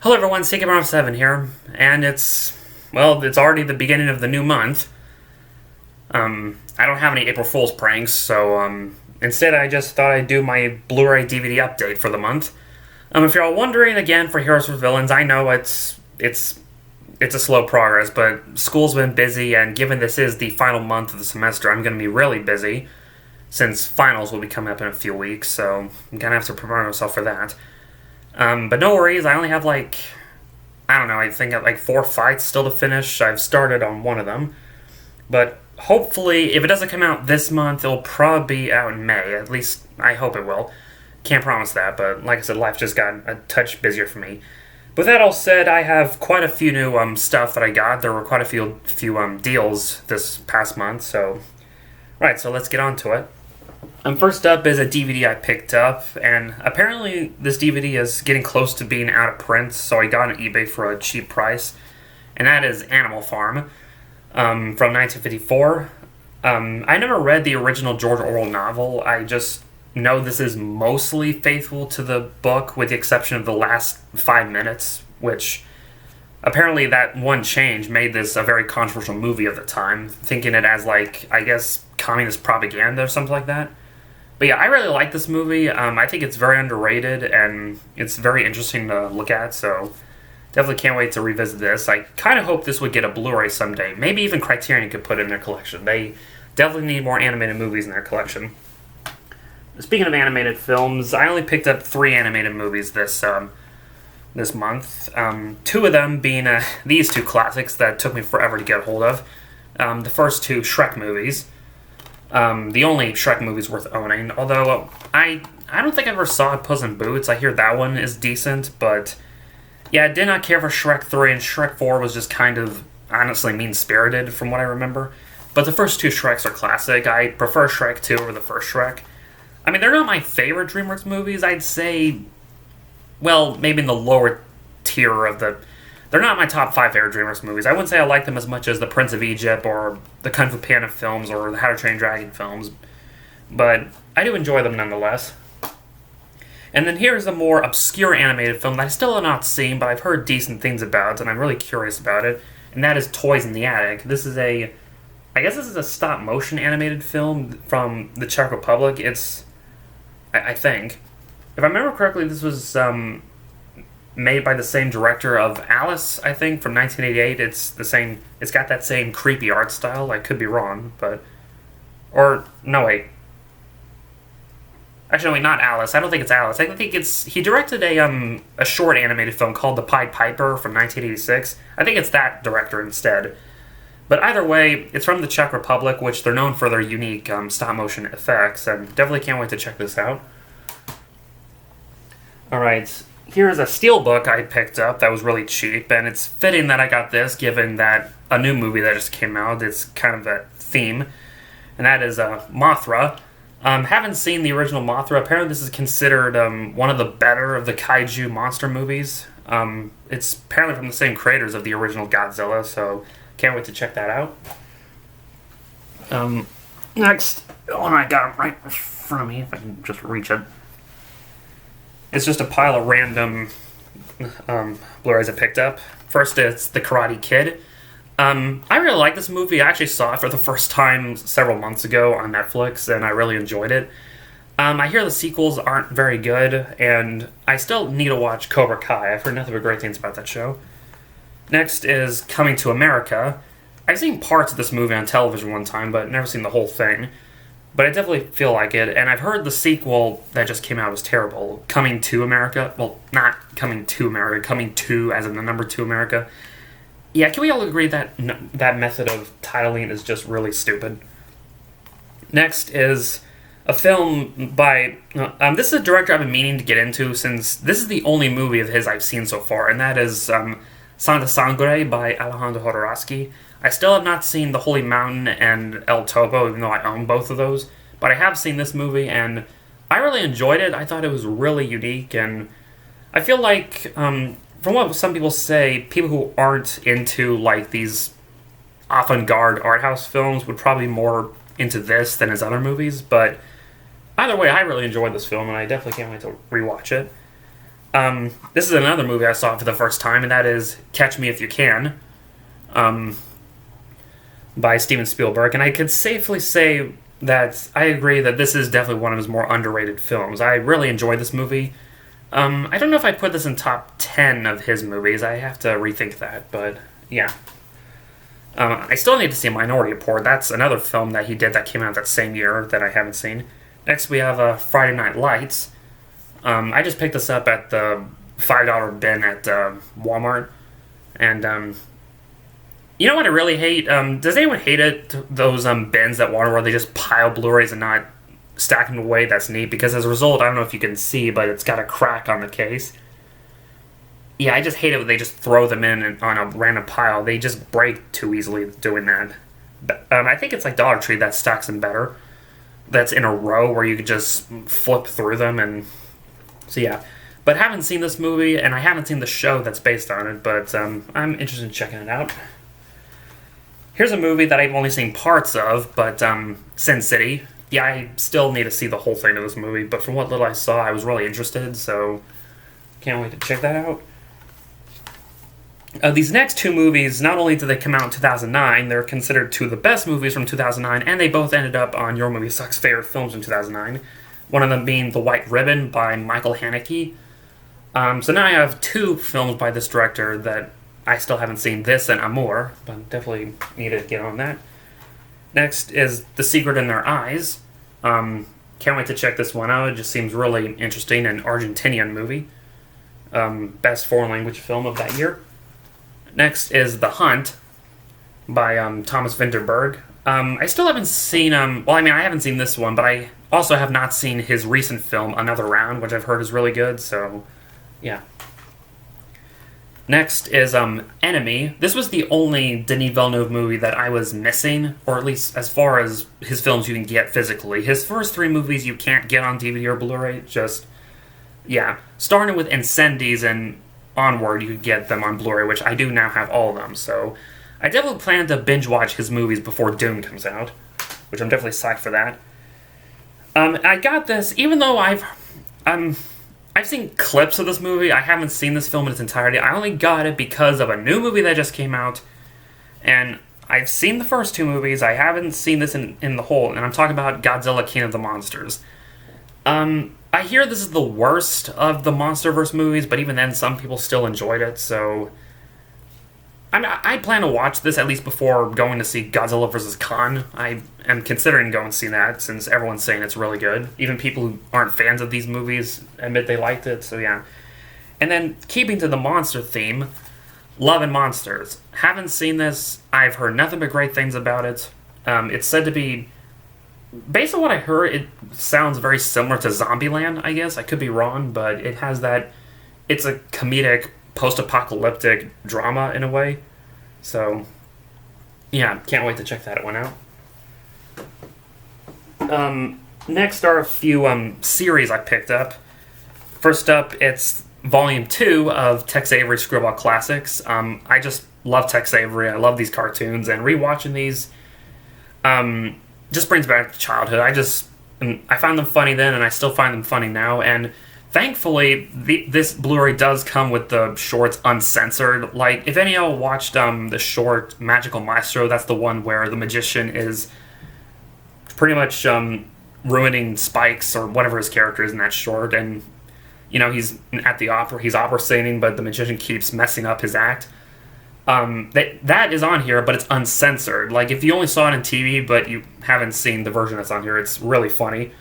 Hello everyone, Stagecoach 7 here, and it's already the beginning of the new month. I don't have any April Fool's pranks, so instead I just thought I'd do my Blu-ray DVD update for the month. If you're all wondering, again, for Heroes for Villains, I know it's a slow progress, but school's been busy, and given this is the final month of the semester, I'm going to be really busy, since finals will be coming up in a few weeks, so I'm going to have to prepare myself for that. But no worries, I only have I think I have 4 fights still to finish. I've started on one of them. But hopefully, if it doesn't come out this month, it'll probably be out in May. At least, I hope it will. Can't promise that, but like I said, life just got a touch busier for me. With that all said, I have quite a few new stuff that I got. There were quite a few deals this past month, so... Right, so let's get on to it. First up is a DVD I picked up, and apparently this DVD is getting close to being out of print, so I got it on eBay for a cheap price, and that is Animal Farm from 1954. I never read the original George Orwell novel. I just know this is mostly faithful to the book, with the exception of the last 5 minutes, which apparently that one change made this a very controversial movie at the time, thinking it as, I guess, communist propaganda or something like that. But yeah, I really like this movie. I think it's very underrated, and it's very interesting to look at, so definitely can't wait to revisit this. I kind of hope this would get a Blu-ray someday. Maybe even Criterion could put it in their collection. They definitely need more animated movies in their collection. Speaking of animated films, I only picked up 3 animated movies this month. 2 of them being these 2 classics that took me forever to get a hold of. The first 2 Shrek movies. The only Shrek movies worth owning, although I don't think I ever saw Puss in Boots. I hear that one is decent, but yeah, I did not care for Shrek 3, and Shrek 4 was just kind of, honestly, mean-spirited from what I remember. But the first 2 Shreks are classic. I prefer Shrek 2 over the first Shrek. I mean, they're not my favorite DreamWorks movies. I'd say, well, maybe in the lower tier of the... They're not my top 5 favorite DreamWorks movies. I wouldn't say I like them as much as the Prince of Egypt or the Kung Fu Panda films or the How to Train Dragon films, but I do enjoy them nonetheless. And then here's a more obscure animated film that I still have not seen, but I've heard decent things about, and I'm really curious about it, and that is Toys in the Attic. This is I guess this is a stop-motion animated film from the Czech Republic. I think. If I remember correctly, this was made by the same director of Alice, I think, from 1988. It's got that same creepy art style. I could be wrong, but... Or, no, wait. Actually, no, wait, not Alice. I don't think it's Alice. I think he directed a short animated film called The Pied Piper from 1986. I think it's that director instead. But either way, it's from the Czech Republic, which they're known for their unique stop-motion effects, and definitely can't wait to check this out. Alright, here's a steelbook I picked up that was really cheap, and it's fitting that I got this, given that a new movie that just came out, it's kind of a theme, and that is Mothra. Haven't seen the original Mothra. Apparently this is considered one of the better of the kaiju monster movies. It's apparently from the same creators of the original Godzilla, so can't wait to check that out. Next, I got it right in front of me, if I can just reach it. It's just a pile of random Blu-rays I picked up. First, it's The Karate Kid. I really like this movie. I actually saw it for the first time several months ago on Netflix, and I really enjoyed it. I hear the sequels aren't very good, and I still need to watch Cobra Kai. I've heard nothing but great things about that show. Next is Coming to America. I've seen parts of this movie on television one time, but never seen the whole thing. But I definitely feel like it, and I've heard the sequel that just came out was terrible. Coming to America. Well, not Coming to America. Coming to, as in the number 2 America. Yeah, can we all agree that that method of titling is just really stupid? Next is a film by... this is a director I've been meaning to get into, since this is the only movie of his I've seen so far, and that is Sangre by Alejandro Jodorowsky. I still have not seen The Holy Mountain and El Topo, even though I own both of those. But I have seen this movie, and I really enjoyed it. I thought it was really unique, and I feel like, from what some people say, people who aren't into, these avant-garde art house films would probably be more into this than his other movies. But either way, I really enjoyed this film, and I definitely can't wait to rewatch it. This is another movie I saw for the first time, and that is Catch Me If You Can, um, by Steven Spielberg. And I could safely say that I agree that this is definitely one of his more underrated films. I really enjoyed this movie. I don't know if I put this in top 10 of his movies. I have to rethink that, but yeah. I still need to see Minority Report. That's another film that he did that came out that same year that I haven't seen. Next, we have Friday Night Lights. I just picked this up at the $5 bin at Walmart. And you know what I really hate? Does anyone hate it? Those bins at Walmart where they just pile Blu-rays and not stack them away? That's neat, because as a result, I don't know if you can see, but it's got a crack on the case. Yeah, I just hate it when they just throw them in on a random pile. They just break too easily doing that. But, I think it's like Dollar Tree that stacks them better. That's in a row where you could just flip through them. And so yeah. But haven't seen this movie, and I haven't seen the show that's based on it, but I'm interested in checking it out. Here's a movie that I've only seen parts of, but Sin City. Yeah, I still need to see the whole thing of this movie, but from what little I saw, I was really interested, so can't wait to check that out. These next two movies, not only did they come out in 2009, they're considered two of the best movies from 2009, and they both ended up on Your Movie Sucks favorite films in 2009. One of them being The White Ribbon by Michael Haneke. So now I have two films by this director that I still haven't seen, this and Amour, but definitely need to get on that. Next is The Secret in Their Eyes. Can't wait to check this one out. It just seems really interesting, an Argentinian movie. Best foreign language film of that year. Next is The Hunt by Thomas Vinterberg. I still haven't seen, I haven't seen this one, but I also have not seen his recent film, Another Round, which I've heard is really good, so yeah. Next is Enemy. This was the only Denis Villeneuve movie that I was missing, or at least as far as his films you can get physically. His first three movies you can't get on DVD or Blu-ray, just, yeah. Starting with Incendies and onward, you could get them on Blu-ray, which I do now have all of them, so I definitely plan to binge-watch his movies before Dune comes out, which I'm definitely psyched for that. I got this, even though I've seen clips of this movie, I haven't seen this film in its entirety. I only got it because of a new movie that just came out, and I've seen the first two movies, I haven't seen this in the whole, and I'm talking about Godzilla King of the Monsters. I hear this is the worst of the MonsterVerse movies, but even then, some people still enjoyed it, so I plan to watch this at least before going to see Godzilla vs. Kong. I am considering going to see that, since everyone's saying it's really good. Even people who aren't fans of these movies admit they liked it, so yeah. And then, keeping to the monster theme, Love and Monsters. Haven't seen this. I've heard nothing but great things about it. It's said to be, based on what I heard, it sounds very similar to Zombieland, I guess. I could be wrong, but it has that, it's a comedic, post-apocalyptic drama in a way. So, yeah, can't wait to check that one out. Next are a few series I picked up. First up, it's Volume 2 of Tex Avery Screwball Classics. I just love Tex Avery. I love these cartoons, and rewatching these just brings back childhood. I found them funny then, and I still find them funny now, and thankfully, this Blu-ray does come with the shorts uncensored. Like, if any of y'all watched the short Magical Maestro, that's the one where the magician is pretty much ruining Spikes or whatever his character is in that short, and he's at the opera, he's opera singing, but the magician keeps messing up his act. That is on here, but it's uncensored. Like, if you only saw it on TV, but you haven't seen the version that's on here, it's really funny.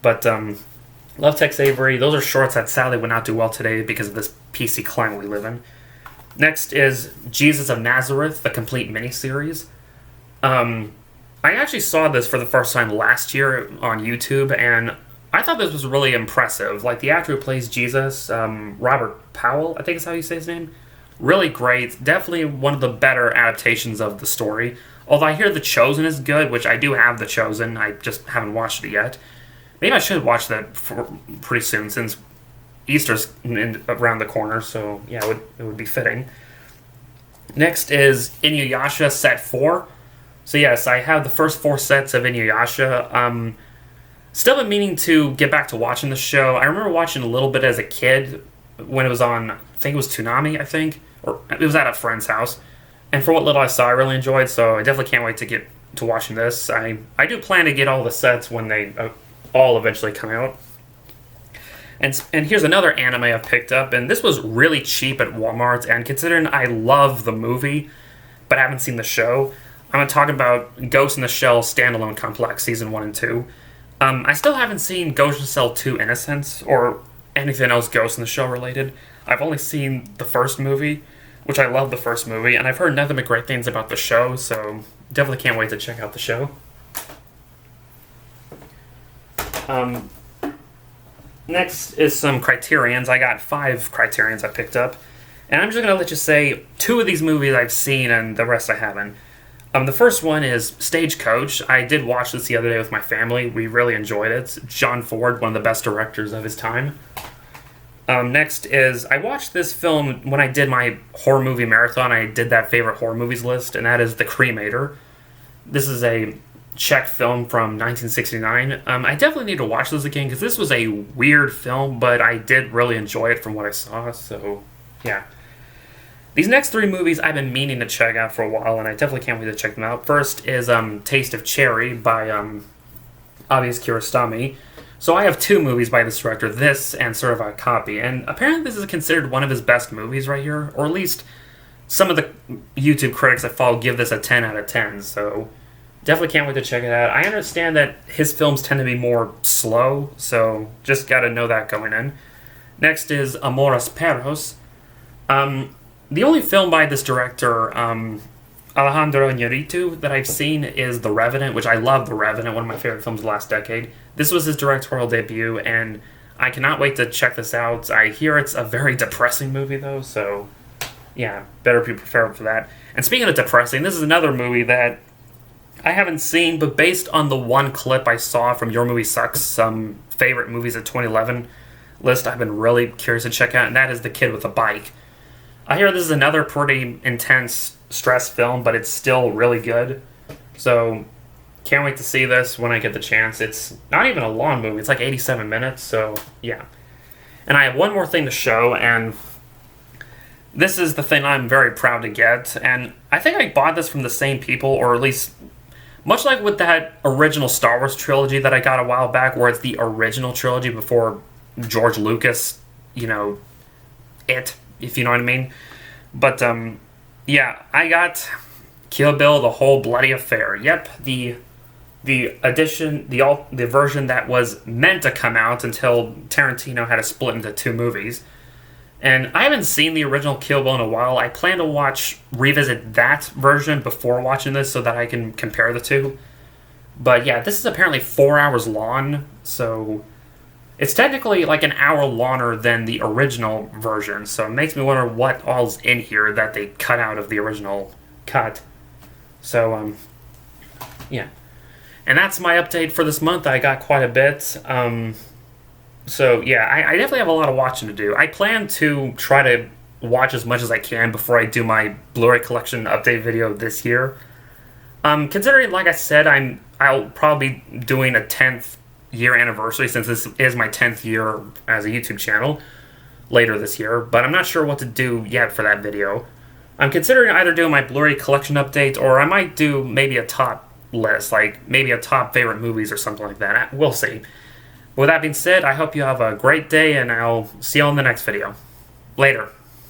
But love Tex Avery. Those are shorts that sadly would not do well today because of this PC climate we live in. Next is Jesus of Nazareth, the complete miniseries. I actually saw this for the first time last year on YouTube, and I thought this was really impressive. Like, the actor who plays Jesus, Robert Powell, I think is how you say his name. Really great. Definitely one of the better adaptations of the story. Although I hear The Chosen is good, which I do have The Chosen. I just haven't watched it yet. Maybe I should watch that pretty soon, since Easter's around the corner, so yeah, it would be fitting. Next is Inuyasha Set 4. So yes, I have the first 4 sets of Inuyasha. Still been meaning to get back to watching the show. I remember watching a little bit as a kid, when it was on, I think it was Toonami, I think, or it was at a friend's house. And for what little I saw, I really enjoyed, so I definitely can't wait to get to watching this. I do plan to get all the sets when they all eventually come out. And here's another anime I've picked up, and this was really cheap at Walmart, and considering I love the movie, but haven't seen the show, I'm talking about Ghost in the Shell Standalone Complex Season 1 and 2. I still haven't seen Ghost in the Shell 2 Innocence, or anything else Ghost in the Shell related. I've only seen the first movie, which I love the first movie, and I've heard nothing but great things about the show, so definitely can't wait to check out the show. Next is some Criterions. I got 5 Criterions I picked up. And I'm just going to let you say 2 of these movies I've seen and the rest I haven't. The first one is Stagecoach. I did watch this the other day with my family. We really enjoyed it. John Ford, one of the best directors of his time. Next is, I watched this film when I did my horror movie marathon. I did that favorite horror movies list, and that is The Cremator. This is a Czech film from 1969. I definitely need to watch this again because this was a weird film, but I did really enjoy it from what I saw, so yeah. These next 3 movies I've been meaning to check out for a while, and I definitely can't wait to check them out. First is Taste of Cherry by Abies Kiarostami. So I have 2 movies by this director, this and Certified Copy, and apparently this is considered one of his best movies right here, or at least some of the YouTube critics I follow give this a 10 out of 10, so definitely can't wait to check it out. I understand that his films tend to be more slow, so just gotta know that going in. Next is Amores Perros. The only film by this director, Alejandro Iñárritu, that I've seen is The Revenant, which I love The Revenant, one of my favorite films of the last decade. This was his directorial debut, and I cannot wait to check this out. I hear it's a very depressing movie, though, so yeah, better be prepared for that. And speaking of depressing, this is another movie that I haven't seen, but based on the one clip I saw from Your Movie Sucks, some favorite movies of 2011 list I've been really curious to check out, and that is The Kid with a Bike. I hear this is another pretty intense stress film, but it's still really good. So, can't wait to see this when I get the chance. It's not even a long movie. It's like 87 minutes, so yeah. And I have one more thing to show, and this is the thing I'm very proud to get. And I think I bought this from the same people, or at least, much like with that original Star Wars trilogy that I got a while back, where it's the original trilogy before George Lucas, if you know what I mean. But, yeah, I got Kill Bill, The Whole Bloody Affair. Yep, the edition, the version that was meant to come out until Tarantino had to split into 2 movies. And I haven't seen the original Kill Bill in a while. I plan to revisit that version before watching this so that I can compare the 2. But yeah, this is apparently 4 hours long, so it's technically like an hour longer than the original version, so it makes me wonder what all's in here that they cut out of the original cut. So, yeah. And that's my update for this month. I got quite a bit. So, yeah, I definitely have a lot of watching to do. I plan to try to watch as much as I can before I do my Blu-ray collection update video this year. Considering, like I said, I'll probably be doing a 10th year anniversary, since this is my 10th year as a YouTube channel later this year, but I'm not sure what to do yet for that video. I'm considering either doing my Blu-ray collection update, or I might do maybe a top list, like maybe a top favorite movies or something like that. We'll see. With that being said, I hope you have a great day, and I'll see you on the next video. Later.